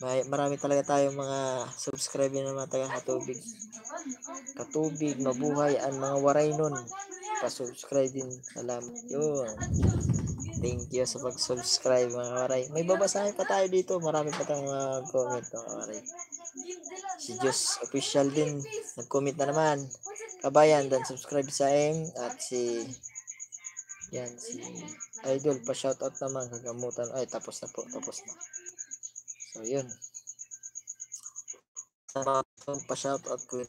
Marami talaga tayong mga subscriber na mga taga Katubig, Mabuhay, ang mga waray nun. Pa-subscribe din. Salamat yun. Thank you sa pag-subscribe mga waray. May babasahin pa tayo dito. Marami pa tayong mga comment mga waray. Si Diyos Official din. Nag-comment na naman. Kabayan, dan subscribe sa aim. At si si Idol, pa-shoutout naman. Kagamutan. Ay, tapos na po. Tapos na. So, yun. Pa-shoutout ko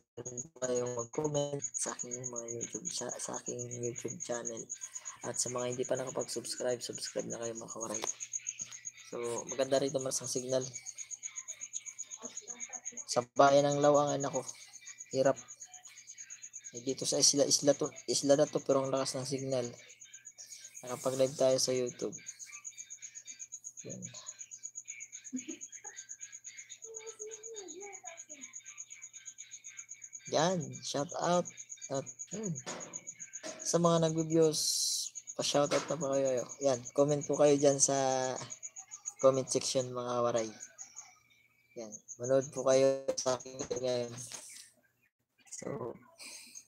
yung mag-comment sa aking mga YouTube sa aking YouTube channel. At sa mga hindi pa nakapag-subscribe, subscribe na kayo mga kawaray. So, maganda rito mas ang signal. Sa bayan ng Lawangan ako. Hirap. Dito sa isla na to pero ang lakas ng signal. Nakapag-live tayo sa YouTube. Yan. Yan, shout out at sa mga nag-views, pa-shout out na po kayo. Yan, comment po kayo diyan sa comment section mga waray. Yan, manood po kayo sa aking ngayon. So,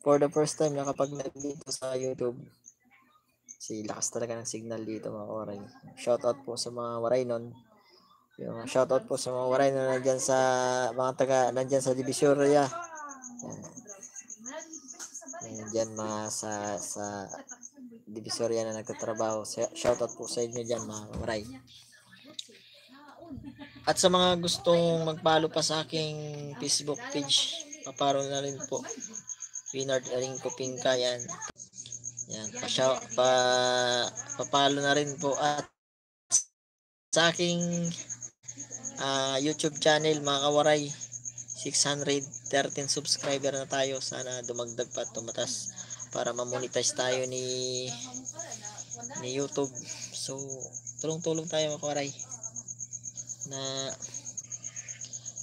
for the first time nakapag-live dito sa YouTube. Lakas talaga ng signal dito mga waray. Shout out po sa mga waray nun. Yung shout out po sa mga waray na nandiyan sa mga taga nandiyan sa Divisoria. Diyan mga sa Divisoria na nagtatrabaho. Shoutout po sa inyo diyan mga waray. At sa mga gustong mag-follow pa sa aking Facebook page, paparo na rin po. Winard Aringco Pingka yan. Yan, papalo na rin po at sa aking YouTube channel mga kawaray. 613 subscriber na tayo. Sana dumagdag pa at tumatas para ma-monetize tayo ni YouTube. So, tulong-tulong tayo mga kawaray na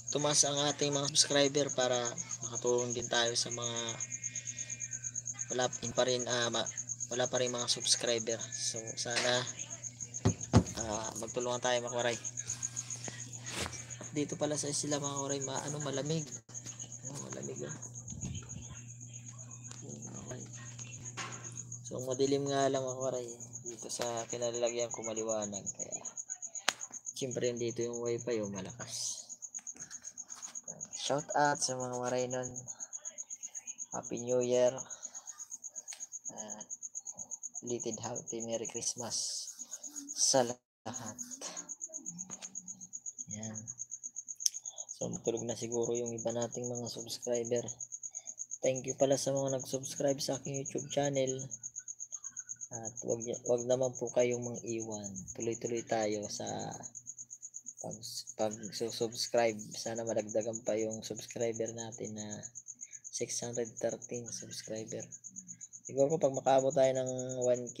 tumaas ang ating mga subscriber para makatulong din tayo sa mga wala pa rin mga subscriber. So, sana magtulungan tayo mga kawaray. Dito pala sa isla mga kawaray, malamig. Malamig yun. So madilim nga lang mga kawaray. Dito sa kinalalagyan ko maliwanag. Kaya siyempre dito yung wifi malakas. Shout out sa mga waray nun. Happy New Year. Belated Happy Merry Christmas sa lahat. Yan. So matulog na siguro yung iba nating mga subscriber. Thank you pala sa mga nag-subscribe sa aking YouTube channel. At wag naman po kayong mang-iwan. Tuloy-tuloy tayo sa pag-subscribe. Sana madagdagan pa yung subscriber natin na 613 subscriber. Siguro pag makaabot tayo ng 1K,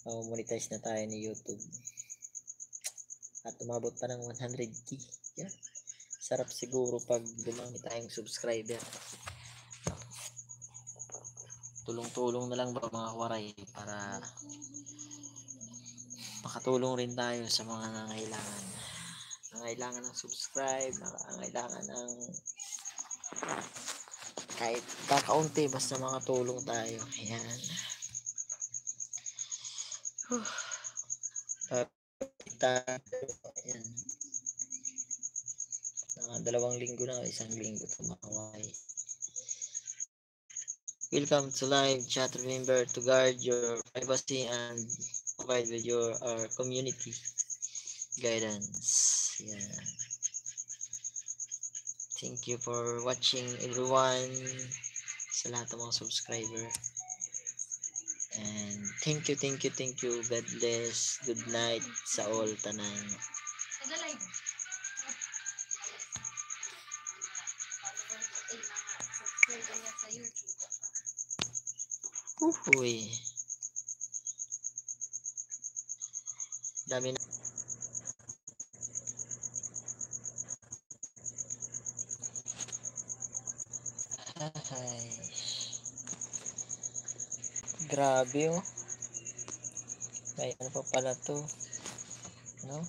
ma-monetize na tayo ni YouTube. At umabot pa ng 100K. Yan. Sarap siguro pag dumami tayong subscriber. Tulong-tulong na lang ba mga kawaray para makatulong rin tayo sa mga nangailangan ng subscribe, nangailangan ng kahit kakaunti basta makatulong tayo. Ayan. Ayan. 2 linggo na, 1 linggo tumakaway. Welcome to live chat. Remember to guard your privacy and provide with your community guidance. Yeah. Thank you for watching everyone, sa lahat ng mga subscriber. And thank you. God bless. Good night sa all tanan. Uy. Dami na. Ay. Grabe oh. May ano pa pala to. No?